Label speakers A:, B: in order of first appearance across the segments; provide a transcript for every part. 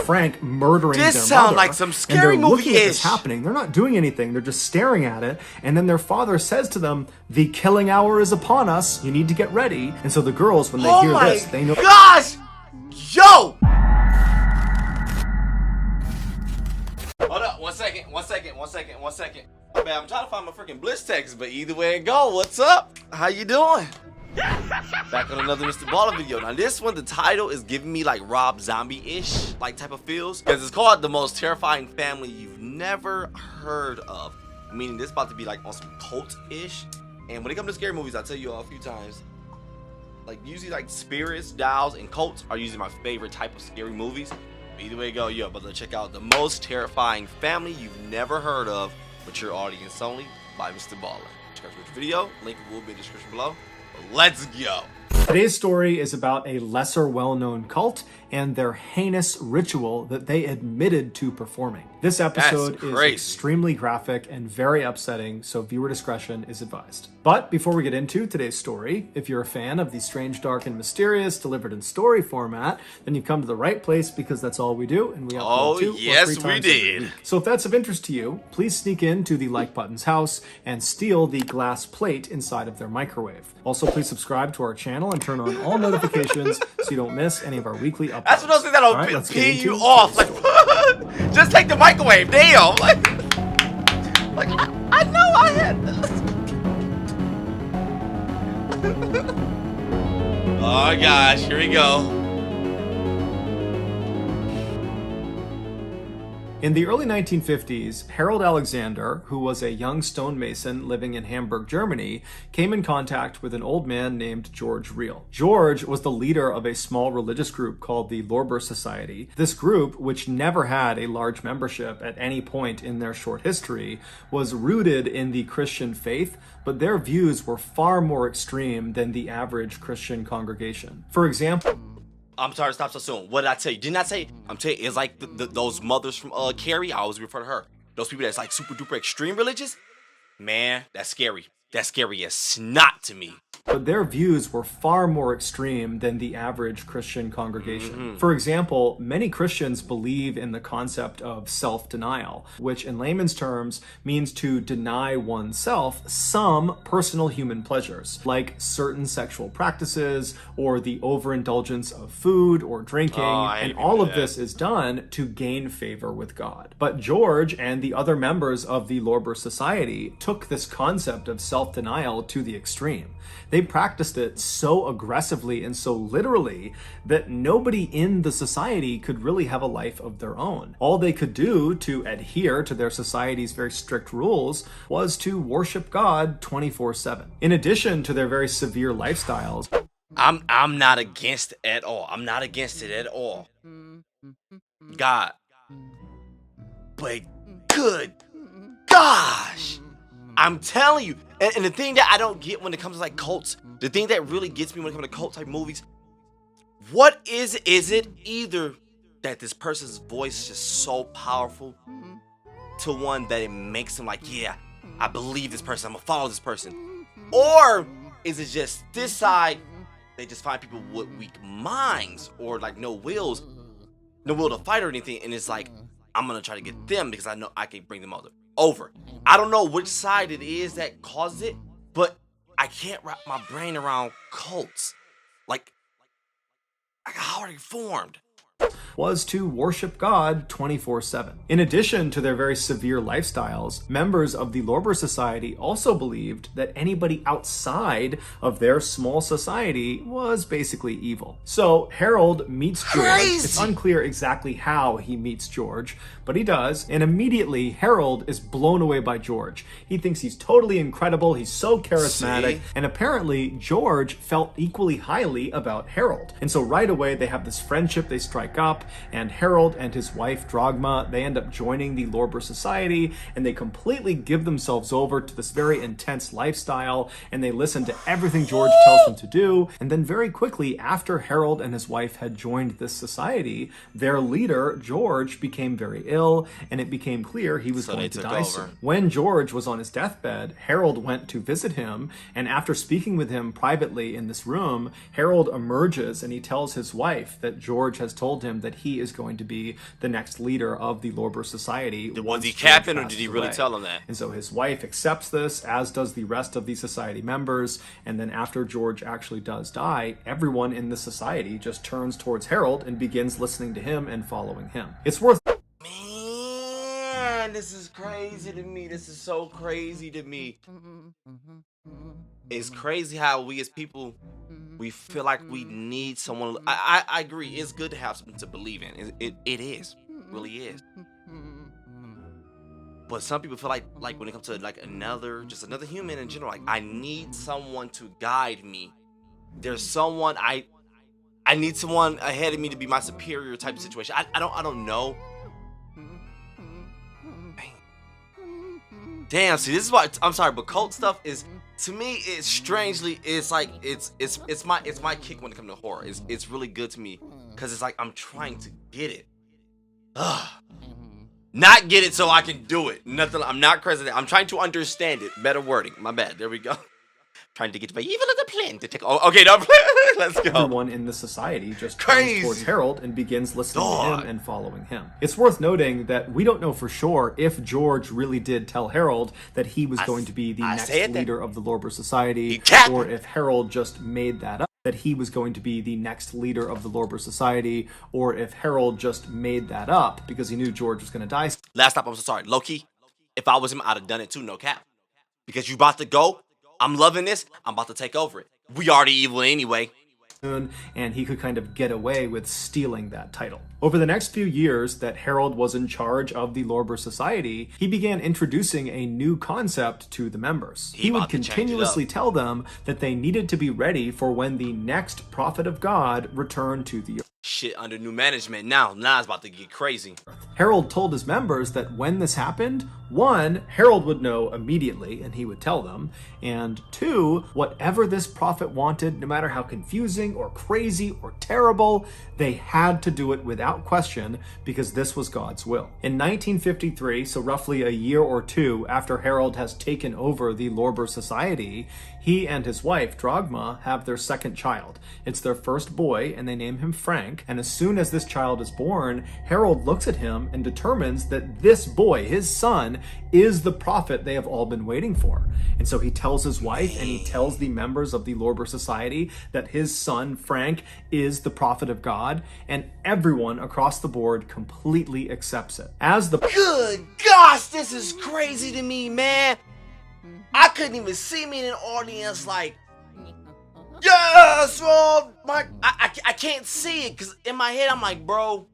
A: Frank murdering their mother.
B: This sounds like some scary movie-ish.
A: Looking at this happening. They're not doing anything. They're just staring at it. And then their father says to them, "The killing hour is upon us. You need to get ready." And so the girls, when they hear this, they know.
B: Gosh! Yo! Hold up, one second. Man, I'm trying to find my freaking Bliss text, but either way it go, what's up? How you doing? Back on another MrBallen video. Now this one, the title is giving me like Rob Zombie-ish like type of feels, because it's called The Most Terrifying Family You've Never Heard Of. Meaning this about to be like on some cult-ish. And when it comes to scary movies, I tell you all a few times, like usually like spirits, dolls, and cults are usually my favorite type of scary movies. But either way it go, yo, but let's check out The Most Terrifying Family You've Never Heard Of, Mature Audience Only, by MrBallen. Check out the video, link will be in the description below. Let's go.
A: Today's story is about a lesser well-known cult and their heinous ritual that they admitted to performing. This episode is extremely graphic and very upsetting, so viewer discretion is advised. But before we get into today's story, if you're a fan of the strange, dark, and mysterious delivered in story format, then you've come to the right place, because that's all we do, and we upload 2 or 3 times every week. So if that's of interest to you, please sneak into the like button's house and steal the glass plate inside of their microwave. Also, please subscribe to our channel and turn on all notifications so you don't miss any of our weekly uploads.
B: That's what those things that'll pee you off. Like, just take the microwave, damn. Like I know I had this. Oh gosh, here we go.
A: In the early 1950s, Harold Alexander, who was a young stonemason living in Hamburg, Germany, came in contact with an old man named George Reel. George was the leader of a small religious group called the Lorber Society. This group, which never had a large membership at any point in their short history, was rooted in the Christian faith, but their views were far more extreme than the average Christian congregation. For example,
B: I'm sorry to stop so soon. What did I tell you? Didn't I say? I'm telling you, it's like those mothers from Carrie. I always refer to her. Those people that's like super duper extreme religious. Man, that's scary. That's scary as snot to me.
A: But their views were far more extreme than the average Christian congregation. For example, many Christians believe in the concept of self-denial, which in layman's terms means to deny oneself some personal human pleasures, like certain sexual practices or the overindulgence of food or drinking, and all of this is done to gain favor with God. But George and the other members of the Lorber Society took this concept of self-denial to the extreme. They practiced it so aggressively and so literally that nobody in the society could really have a life of their own. All they could do to adhere to their society's very strict rules was to worship God 24/7. In addition to their very severe lifestyles,
B: I'm not against it at all. I'm not against it at all. God. But good gosh. I'm telling you. And the thing that I don't get when it comes to like cults, the thing that really gets me when it comes to cult type movies, what is it either that this person's voice is just so powerful to one that it makes them like, yeah, I believe this person, I'm gonna follow this person, or is it just this side, they just find people with weak minds or like no will to fight or anything, and it's like, I'm gonna try to get them because I know I can bring them over. I don't know which side it is that causes it, but I can't wrap my brain around cults. Like how are they formed?
A: Was to worship God 24/7. In addition to their very severe lifestyles, members of the Lorber Society also believed that anybody outside of their small society was basically evil. So Harold meets George. It's unclear exactly how he meets George, but he does, and immediately Harold is blown away by George. He thinks he's totally incredible, he's so charismatic, and apparently George felt equally highly about Harold. And so right away they have this friendship, they strike up, and Harold and his wife Dragma, they end up joining the Lorber Society, and they completely give themselves over to this very intense lifestyle, and they listen to everything George tells them to do. And then very quickly after Harold and his wife had joined this society, their leader George became very ill, and it became clear he was going to die soon. When George was on his deathbed, Harold went to visit him, and after speaking with him privately in this room, Harold emerges and he tells his wife that George has told told him that he is going to be the next leader of the Lorber Society.
B: Was he capping, or did he really tell him that?
A: And so his wife accepts this, as does the rest of the society members. And then after George actually does die, everyone in the society just turns towards Harold and begins listening to him and following him. It's worth...
B: Man, this is crazy to me. This is so crazy to me. It's crazy how we as people, we feel like we need someone. I agree. It's good to have something to believe in. It is. It really is. But some people feel like when it comes to like another human in general, like I need someone to guide me. There's someone I need someone ahead of me to be my superior type of situation. I don't know. Damn, see, this is why I'm sorry, but cult stuff is, to me, it's strangely, it's like it's my kick when it comes to horror. It's really good to me because it's like I'm trying to get it. Not get it so I can do it. Nothing. I'm not crazy. I'm trying to understand it. Better wording. My bad. There we go. Trying to get to my evil little plan to take. Oh, okay, no, let's go.
A: Everyone in the society just turns towards Harold and begins listening to him and following him. It's worth noting that we don't know for sure if George really did tell Harold that he was going to be the next leader of the Lorber Society, or if Harold just made that up. That he was going to be the next leader of the Lorber Society, or if Harold just made that up because he knew George was going to die.
B: Last stop, I'm so sorry. Low-key, if I was him, I'd have done it too, no cap. Because you about to go, I'm loving this, I'm about to take over it. We already evil anyway.
A: And he could kind of get away with stealing that title. Over the next few years that Harold was in charge of the Lorber Society, he began introducing a new concept to the members. He would continuously tell them that they needed to be ready for when the next prophet of God returned to the earth.
B: Shit under new management now it's about to get crazy.
A: Harold told his members that when this happened, 1, Harold would know immediately and he would tell them, and 2, whatever this prophet wanted, no matter how confusing or crazy or terrible, they had to do it without question because this was God's will. In 1953, so roughly a year or two after Harold has taken over the Lorber Society, he and his wife, Drogma, have their second child. It's their first boy, and they name him Frank, and as soon as this child is born, Harold looks at him and determines that this boy, his son, is the prophet they have all been waiting for. And so he tells his wife and he tells the members of the Lorber Society that his son, Frank, is the prophet of God, and everyone across the board completely accepts it.
B: Good gosh, this is crazy to me, man. I couldn't even see me in an audience like, yes, well, I can't see it because in my head I'm like, bro,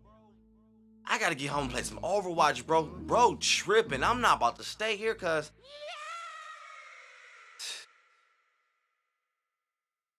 B: I gotta get home and play some Overwatch, bro. Bro, tripping. I'm not about to stay here because,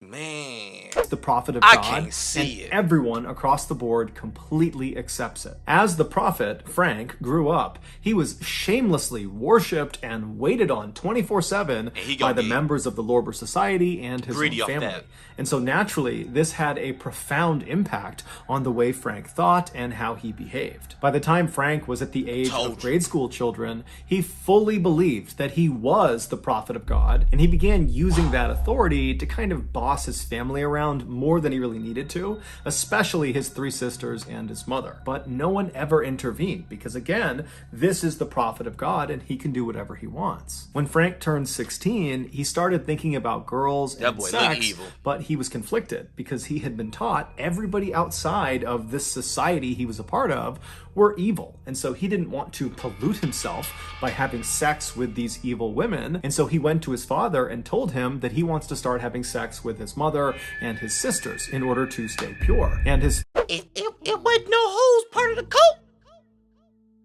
B: man,
A: the prophet of God,
B: I can't see it.
A: Everyone across the board completely accepts it. As the prophet, Frank, grew up, he was shamelessly worshipped and waited on 24/7 by the members of the Lorber Society and his own family. And so naturally, this had a profound impact on the way Frank thought and how he behaved. By the time Frank was at the age of grade school children, he fully believed that he was the prophet of God, and he began using that authority to kind of boss his family around more than he really needed to, especially his 3 sisters and his mother. But no one ever intervened because, again, this is the prophet of God and he can do whatever he wants. When Frank turned 16, he started thinking about girls and sex, but he was conflicted because he had been taught everybody outside of this society he was a part of were evil. And so he didn't want to pollute himself by having sex with these evil women. And so he went to his father and told him that he wants to start having sex with his mother and his sisters in order to stay pure. And his...
B: It wasn't no hoes part of the cult.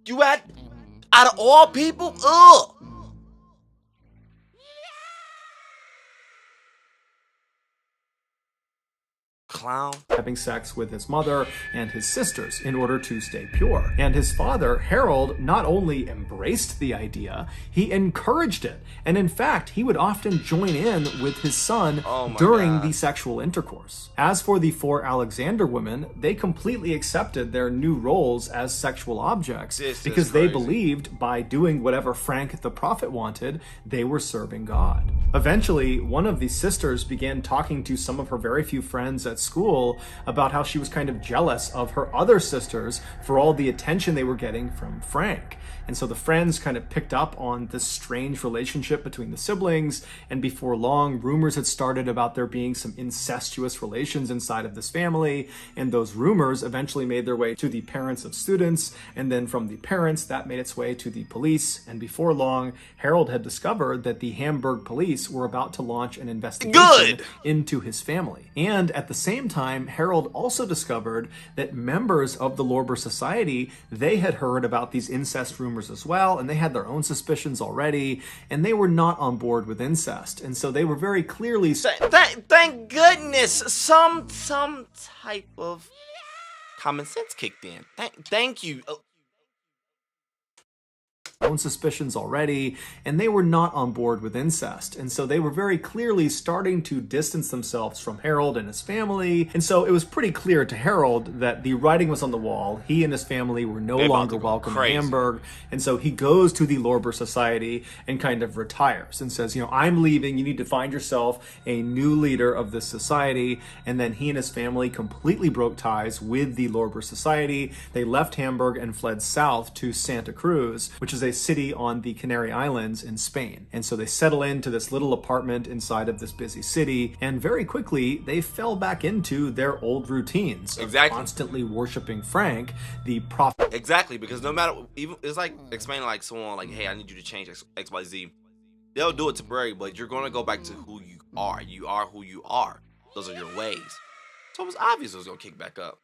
B: You out of all people? Ugh. Clown.
A: Having sex with his mother and his sisters in order to stay pure. And his father, Harold, not only embraced the idea, he encouraged it. And in fact, he would often join in with his son during the sexual intercourse. As for the 4 Alexander women, they completely accepted their new roles as sexual objects because they believed by doing whatever Frank the prophet wanted, they were serving God. Eventually, one of the sisters began talking to some of her very few friends at school about how she was kind of jealous of her other sisters for all the attention they were getting from Frank. And so the friends kind of picked up on this strange relationship between the siblings, and before long, rumors had started about there being some incestuous relations inside of this family, and those rumors eventually made their way to the parents of students, and then from the parents, that made its way to the police, and before long, Harold had discovered that the Hamburg police were about to launch an investigation into his family. And at the same time, Harold also discovered that members of the Lorber Society, they had heard about these incest rumors as well, and they had their own suspicions already, and they were not on board with incest, and so they were very clearly
B: thank goodness some type of common sense kicked in. Thank you.
A: own suspicions already, and they were not on board with incest. And so they were very clearly starting to distance themselves from Harold and his family. And so it was pretty clear to Harold that the writing was on the wall. He and his family were no longer welcome in Hamburg. And so he goes to the Lorber Society and kind of retires and says, you know, I'm leaving. You need to find yourself a new leader of this society. And then he and his family completely broke ties with the Lorber Society. They left Hamburg and fled south to Santa Cruz, which is a city on the Canary Islands in Spain. And so they settle into this little apartment inside of this busy city, and very quickly they fell back into their old routines of constantly worshiping Frank, the prophet.
B: Exactly, because no matter, even it's like explaining like someone like, hey, I need you to change XYZ. They'll do it temporarily, but you're gonna go back to who you are. You are who you are. Those are your ways. So it was obvious it was gonna kick back up.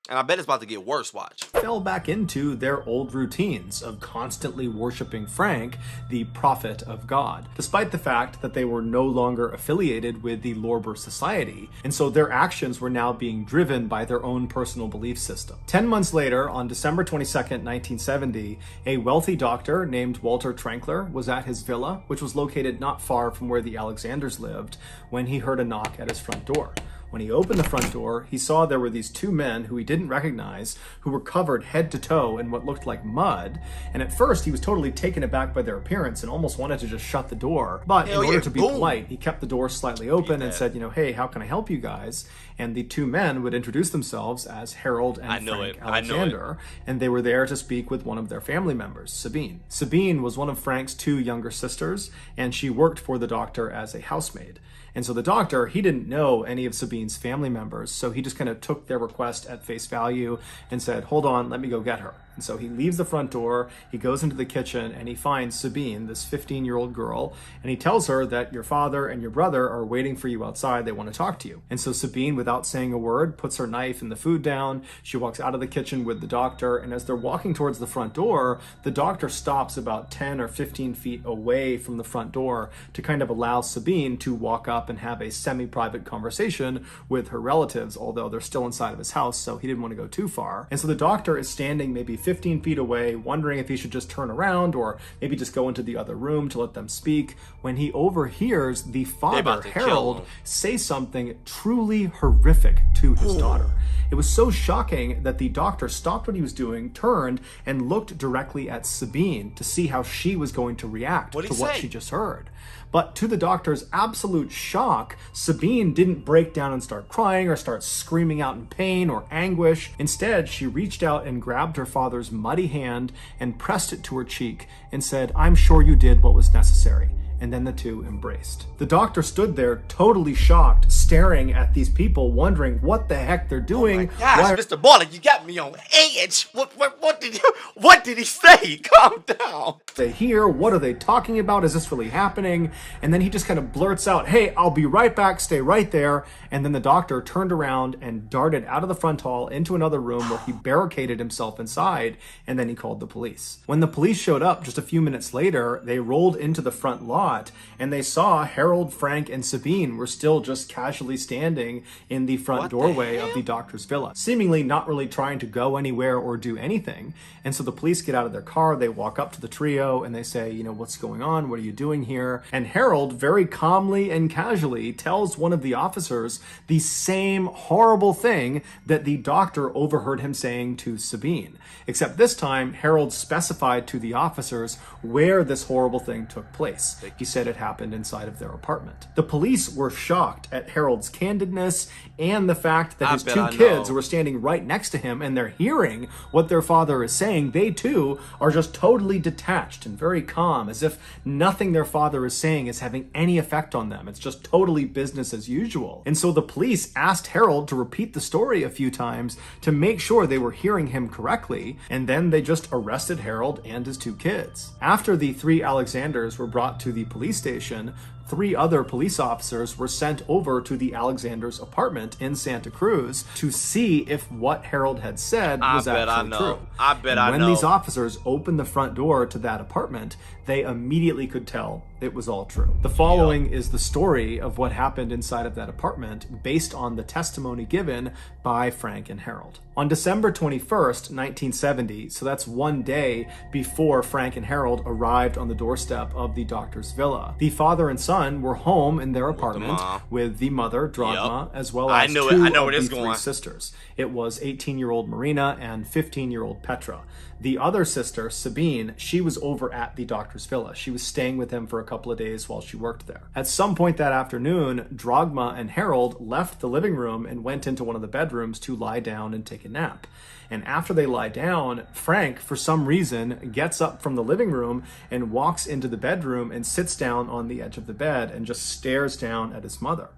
B: And I bet it's about to get worse, watch.
A: Fell back into their old routines of constantly worshiping Frank, the prophet of God, despite the fact that they were no longer affiliated with the Lorber Society. And so their actions were now being driven by their own personal belief system. 10 months later, on December 22nd, 1970, a wealthy doctor named Walter Trankler was at his villa, which was located not far from where the Alexanders lived, when he heard a knock at his front door. When he opened the front door, he saw there were these two men who he didn't recognize, who were covered head to toe in what looked like mud. And at first, he was totally taken aback by their appearance and almost wanted to just shut the door. But in order to be polite, he kept the door slightly open and said, you know, hey, how can I help you guys? And the two men would introduce themselves as Harold and Frank Alexander, and they were there to speak with one of their family members, Sabine. Sabine was one of Frank's two younger sisters, and she worked for the doctor as a housemaid. And so the doctor, he didn't know any of Sabine's family members, so he just kind of took their request at face value and said, hold on, let me go get her. And so he leaves the front door, he goes into the kitchen, and he finds Sabine, this 15-year-old girl, and he tells her that your father and your brother are waiting for you outside. They want to talk to you. And so Sabine, without saying a word, puts her knife and the food down. She walks out of the kitchen with the doctor, and as they're walking towards the front door, the doctor stops about 10 or 15 feet away from the front door to kind of allow Sabine to walk up and have a semi-private conversation with her relatives, although they're still inside of his house, so he didn't want to go too far. And so the doctor is standing maybe 15 feet away, wondering if he should just turn around or maybe just go into the other room to let them speak, when he overhears the father, Harold, say something truly horrific to his daughter. It was so shocking that the doctor stopped what he was doing, turned, and looked directly at Sabine to see how she was going to react to what she just heard. But to the doctor's absolute shock, Sabine didn't break down and start crying or start screaming out in pain or anguish. Instead, she reached out and grabbed her father's muddy hand and pressed it to her cheek and said, "I'm sure you did what was necessary." And then the two embraced. The doctor stood there totally shocked, staring at these people, wondering what the heck they're doing.
B: Oh my gosh, MrBallen, you got me on edge. What did he say? Calm down.
A: They hear, what are they talking about? Is this really happening? And then he just kind of blurts out, hey, I'll be right back, stay right there. And then the doctor turned around and darted out of the front hall into another room where he barricaded himself inside, and then he called the police. When the police showed up just a few minutes later, they rolled into the front lot, and they saw Harold, Frank, and Sabine were still just casually standing in the front doorway of the doctor's villa, seemingly not really trying to go anywhere or do anything. And so the police get out of their car, they walk up to the trio, and they say, you know, what's going on? What are you doing here? And Harold, very calmly and casually, tells one of the officers the same horrible thing that the doctor overheard him saying to Sabine. Except this time, Harold specified to the officers where this horrible thing took place. he said it happened inside of their apartment. The police were shocked at Harold's candidness and the fact that his two kids were standing right next to him and they're hearing what their father is saying. They too are just totally detached and very calm, as if nothing their father is saying is having any effect on them. It's just totally business as usual. And so the police asked Harold to repeat the story a few times to make sure they were hearing him correctly, and then they just arrested Harold and his two kids. After the three Alexanders were brought to the police station, 3 other police officers were sent over to the Alexanders' apartment in Santa Cruz to see if what Harold had said was actually true. When these officers opened the front door to that apartment, they immediately could tell it was all true. The following is the story of what happened inside of that apartment based on the testimony given by Frank and Harold. On December 21st, 1970, so that's one day before Frank and Harold arrived on the doorstep of the doctor's villa, the father and son were home in their apartment with the mother, Dragma, as well as two of the 3 sisters. It was 18-year-old Marina and 15-year-old Petra. The other sister, Sabine, she was over at the doctor's villa. She was staying with him for a couple of days while she worked there. At some point that afternoon, Dragma and Harold left the living room and went into one of the bedrooms to lie down and take a nap. And after they lie down, Frank, for some reason, gets up from the living room and walks into the bedroom and sits down on the edge of the bed and just stares down at his mother.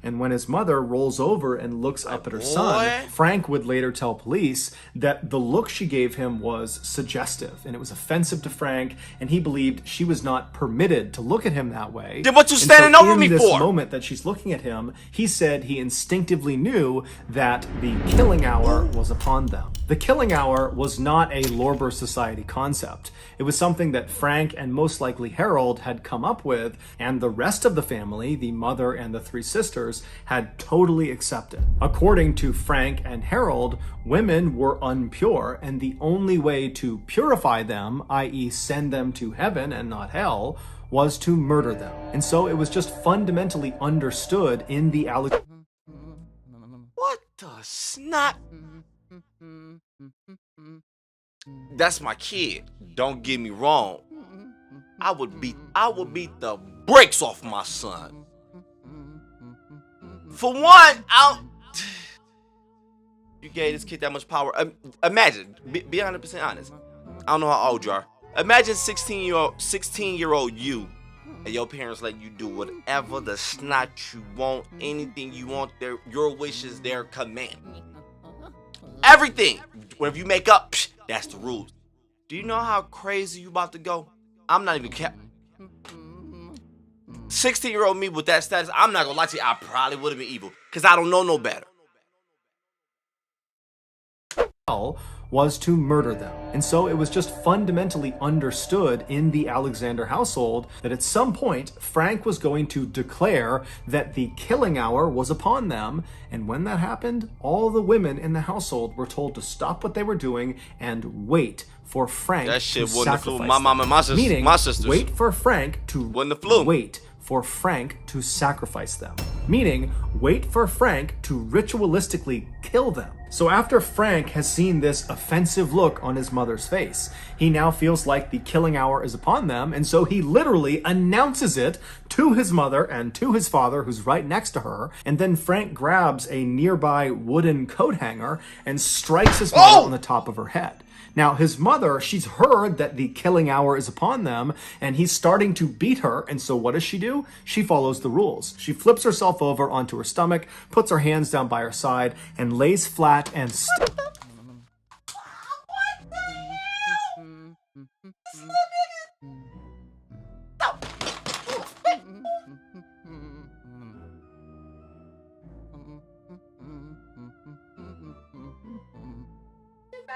A: And when his mother rolls over and looks up at her son, Frank would later tell police that the look she gave him was suggestive and it was offensive to Frank, and he believed she was not permitted to look at him that way.
B: Then what you standing over me for?
A: In this moment that she's looking at him, he said he instinctively knew that the killing hour was upon them. The killing hour was not a Lorber Society concept. It was something that Frank and most likely Harold had come up with, and the rest of the family, the mother and the 3 sisters, had totally accepted. According to Frank and Harold, women were impure, and the only way to purify them, i.e. send them to heaven and not hell, was to murder them. And so it was just fundamentally understood in the
B: What the snot? That's my kid. Don't get me wrong. I would beat the brakes off my son. For one, you gave this kid that much power. Imagine, be 100% honest. I don't know how old you are. Imagine 16-year-old you, and your parents let you do whatever the snot you want, anything you want. Your wish is their command. Everything. Whatever you make up, that's the rules. Do you know how crazy you about to go? I'm not even capping. 16-year-old me with that status, I'm not gonna lie to you, I probably would have been evil, because I don't know no better.
A: Was to murder them. And so it was just fundamentally understood in the Alexander household that at some point Frank was going to declare that the killing hour was upon them, and when that happened, all the women in the household were told to stop what they were doing and wait for Frank to sacrifice them.
B: My mom and my sisters.
A: Meaning,
B: my sisters.
A: wait for Frank to wait for Frank to sacrifice them. Meaning, wait for Frank to ritualistically kill them. So after Frank has seen this offensive look on his mother's face, he now feels like the killing hour is upon them, and so he literally announces it to his mother and to his father, who's right next to her, and then Frank grabs a nearby wooden coat hanger and strikes his mother on the top of her head. Now, his mother, she's heard that the killing hour is upon them, and he's starting to beat her, and so what does she do? She follows the rules. She flips herself over onto her stomach, puts her hands down by her side, and lays flat and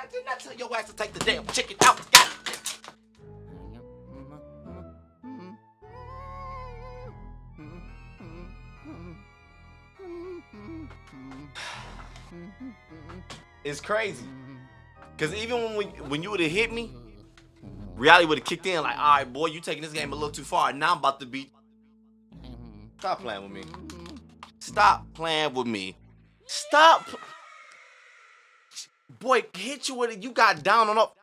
B: Did not tell your ass to take the damn chicken out. God. It's crazy. Cause even when you would have hit me, reality would have kicked in like, all right, boy, you taking this game a little too far. Now I'm about to beat. Stop playing with me. Stop playing with me. Stop. Boy, hit you with it. You got down on up.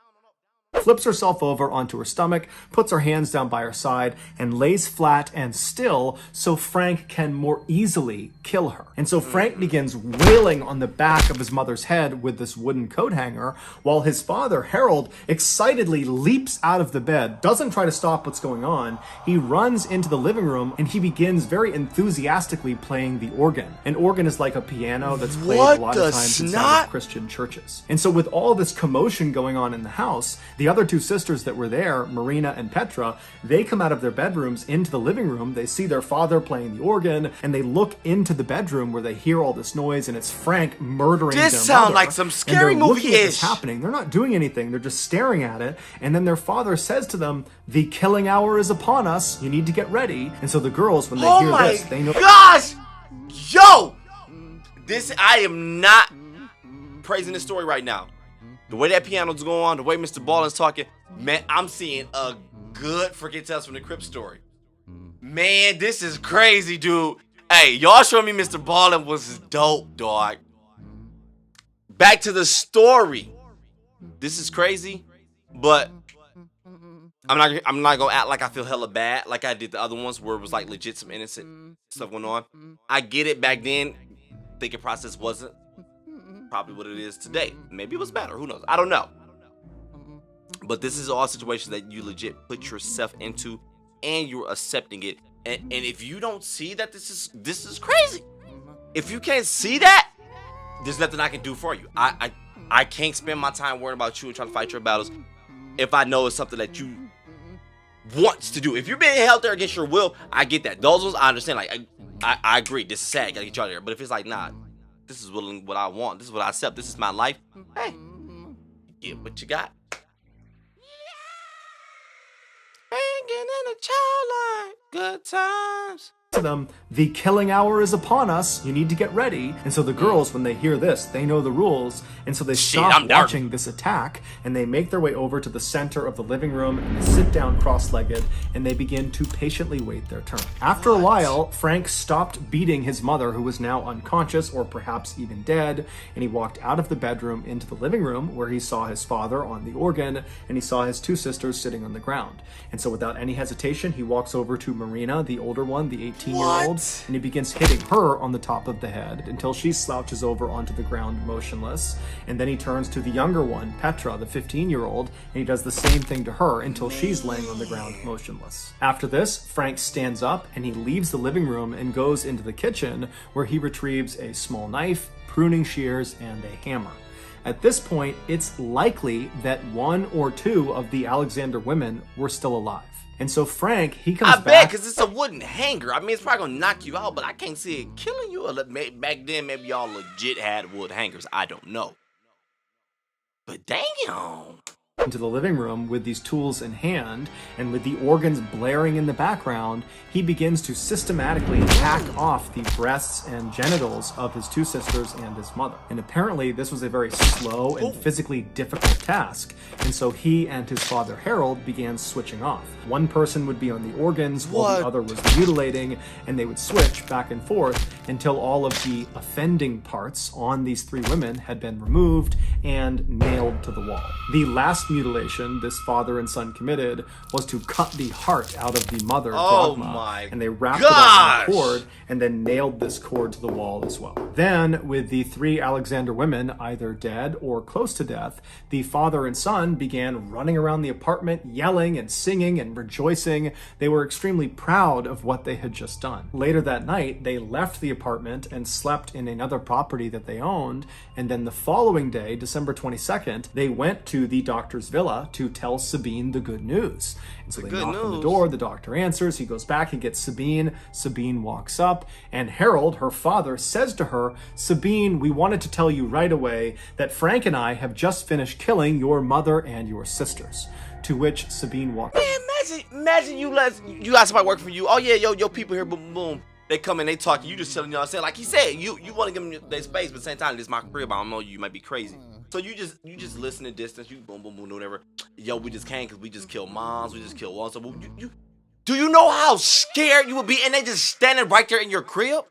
A: flips herself over onto her stomach, puts her hands down by her side, and lays flat and still so Frank can more easily kill her. And so Frank begins wailing on the back of his mother's head with this wooden coat hanger, while his father, Harold, excitedly leaps out of the bed, doesn't try to stop what's going on. He runs into the living room and he begins very enthusiastically playing the organ. An organ is like a piano that's played a lot of times inside of Christian churches. And so with all this commotion going on in the house, the other two sisters that were there, Marina and Petra, they come out of their bedrooms into the living room. They see their father playing the organ, and they look into the bedroom where they hear all this noise, and it's Frank murdering their mother.
B: This sounds like some scary movie-ish.
A: Happening. They're not doing anything. They're just staring at it. And then their father says to them, "The killing hour is upon us. You need to get ready." And so the girls, when they hear this, they know.
B: Gosh! Yo! I am not praising this story right now. The way that piano's going on, the way MrBallen's talking, man, I'm seeing a good freaking Tales from the Crypt story. Man, this is crazy, dude. Hey, y'all showing me MrBallen was dope, dog. Back to the story. This is crazy, but I'm not gonna act like I feel hella bad like I did the other ones where it was like legit some innocent stuff going on. I get it. Back then, thinking process wasn't probably what it is today. Maybe it was better. Who knows? I don't know. But this is all situations that you legit put yourself into, and you're accepting it. And if you don't see that this is crazy, if you can't see that, there's nothing I can do for you. I can't spend my time worrying about you and trying to fight your battles if I know it's something that you wants to do. If you're being held there against your will, I get that. Those ones I understand. Like I agree. This is sad. Gotta get you out of there. But if it's like, nah, this is what I want. This is what I accept. This is my life. Hey, get what you got. Hanging in a child line. Good times.
A: To them, "The killing hour is upon us. You need to get ready." And so the girls, when they hear this, they know the rules, and so they stop watching this attack, and they make their way over to the center of the living room, and they sit down cross-legged, and they begin to patiently wait their turn. After a while, Frank stopped beating his mother, who was now unconscious or perhaps even dead, and he walked out of the bedroom into the living room, where he saw his father on the organ, and he saw his two sisters sitting on the ground. And so without any hesitation, he walks over to Marina, the older one, the 18-year-old, and he begins hitting her on the top of the head until she slouches over onto the ground motionless. And then he turns to the younger one, Petra, the 15-year-old, and he does the same thing to her until she's laying on the ground motionless. After this, Frank stands up and he leaves the living room and goes into the kitchen, where he retrieves a small knife, pruning shears, and a hammer. At this point, it's likely that one or two of the Alexander women were still alive. And so Frank, he comes back.
B: I bet, because it's a wooden hanger. I mean, it's probably going to knock you out, but I can't see it killing you. Back then, maybe y'all legit had wood hangers. I don't know. But damn.
A: Into the living room with these tools in hand, and with the organs blaring in the background, he begins to systematically hack off the breasts and genitals of his two sisters and his mother. And apparently this was a very slow and physically difficult task, and so he and his father Harold began switching off. One person would be on the organs while the other was mutilating, and they would switch back and forth until all of the offending parts on these three women had been removed and nailed to the wall. The last mutilation this father and son committed was to cut the heart out of the mother, Dogma, and they wrapped it up in a cord and then nailed this cord to the wall as well. Then, with the three Alexander women either dead or close to death, the father and son began running around the apartment, yelling and singing and rejoicing. They were extremely proud of what they had just done. Later that night, they left the apartment and slept in another property that they owned, and then the following day, December 22nd, they went to the doctor's villa to tell Sabine the good news. And so they knock on the door, the doctor answers, he goes back, he gets Sabine. Sabine walks up, and Harold, her father, says to her, "Sabine, we wanted to tell you right away that Frank and I have just finished killing your mother and your sisters." To which Sabine walked.
B: Man, imagine you got somebody working for you. Oh yeah, yo people here, boom, boom, boom. They come in, they talk, you just telling y'all, saying, like he said, you want to give them their space, but at the same time, this is my crib. I don't know, you might be crazy. So you just listen in distance, you boom, boom, boom, whatever. Yo, we just came because we just killed moms, we just killed one. So do you know how scared you would be? And they just standing right there in your crib?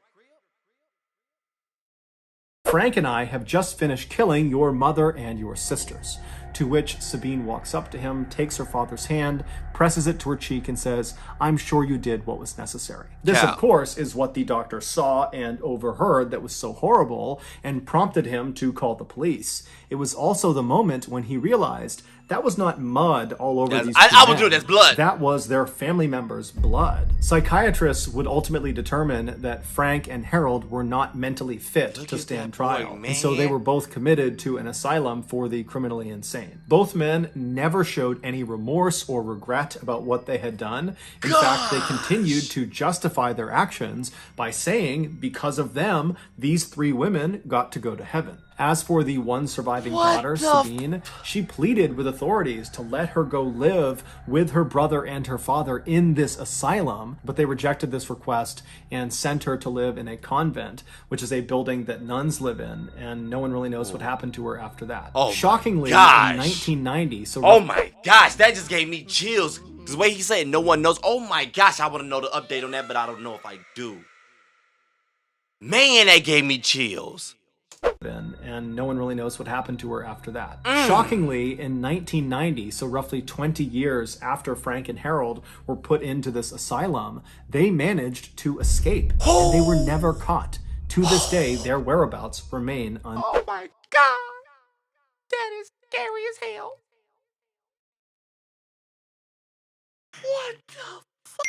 A: "Frank and I have just finished killing your mother and your sisters." to which Sabine walks up to him, takes her father's hand, presses it to her cheek, and says, "I'm sure you did what was necessary." This, of course, is what the doctor saw and overheard that was so horrible and prompted him to call the police. It was also the moment when he realized that was not mud all over these
B: I will do it, that's blood.
A: That was their family members' blood. Psychiatrists would ultimately determine that Frank and Harold were not mentally fit to stand trial, and so they were both committed to an asylum for the criminally insane. Both men never showed any remorse or regret about what they had done. In fact, they continued to justify their actions by saying, because of them, these 3 women got to go to heaven. As for the one surviving daughter, Sabine, she pleaded with authorities to let her go live with her brother and her father in this asylum, but they rejected this request and sent her to live in a convent, which is a building that nuns live in, and no one really knows what happened to her after that. Shockingly, in 1990,
B: oh my gosh, that just gave me chills. The way he said no one knows. Oh my gosh, I want to know the update on that, but I don't know if I do. Man, that gave me chills.
A: And no one really knows what happened to her after that. Shockingly, in 1990, so roughly 20 years after Frank and Harold were put into this asylum, they managed to escape, and they were never caught. To this day, their whereabouts remain unknown.
B: Oh my God, that is scary as hell. What the fuck?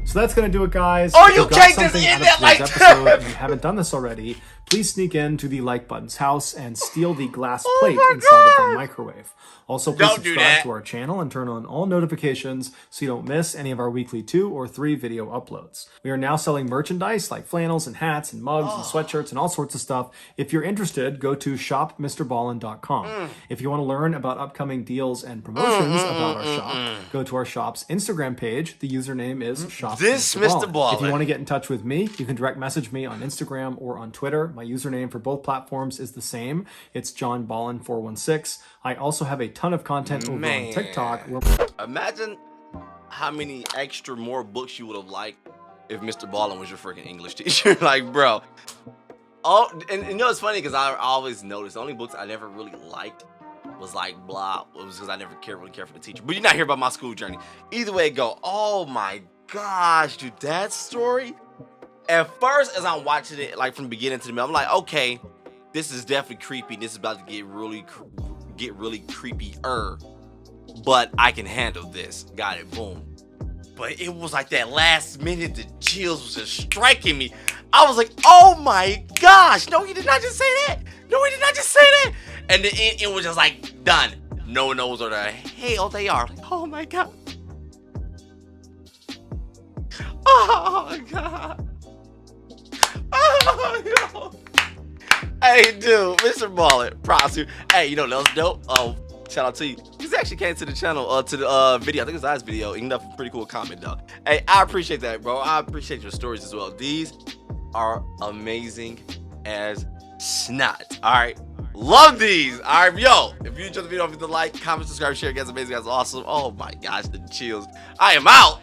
A: So that's going to do it, guys.
B: Oh,
A: if
B: you can't just end it like
A: that! If you haven't done this already, please sneak into the like button's house and steal the glass plate inside of the microwave. Also, please subscribe to our channel and turn on all notifications so you don't miss any of our weekly 2 or 3 video uploads. We are now selling merchandise like flannels and hats and mugs and sweatshirts and all sorts of stuff. If you're interested, go to shopmrballen.com. If you want to learn about upcoming deals and promotions about our shop, go to our shop's Instagram page. The username is shop.
B: This Mr. Ballen.
A: If you want to get in touch with me, you can direct message me on Instagram or on Twitter. My username for both platforms is the same. It's JohnBallen416. I also have a ton of content over on TikTok.
B: Imagine how many extra more books you would have liked if Mr. Ballen was your freaking English teacher. Like, bro. Oh, and you know it's funny because I always noticed the only books I never really liked was like blah. It was because I never really cared for the teacher. But you're not here about my school journey. Either way it go. Oh my gosh, dude, that story. At first, as I'm watching it, like from the beginning to the middle, I'm like, okay, this is definitely creepy. This is about to get really creepier. But I can handle this. Got it. Boom. But it was like that last minute, the chills was just striking me. I was like, oh my gosh. No, he did not just say that. No, he did not just say that. And then it was just like, done. No one knows where the hell they are. Like, oh my God. Oh my God. Oh, no. Hey, dude, Mr. Ballen, props to you. Hey, you know what else dope? Oh, shout out to you. He's actually came to the channel, to the video. I think it's last video. He left a pretty cool comment, though. Hey, I appreciate that, bro. I appreciate your stories as well. These are amazing as snot. All right. Love these. All right, yo. If you enjoyed the video, don't forget to like, comment, subscribe, share. Guys, amazing. Guys, awesome. Oh, my gosh, the chills. I am out.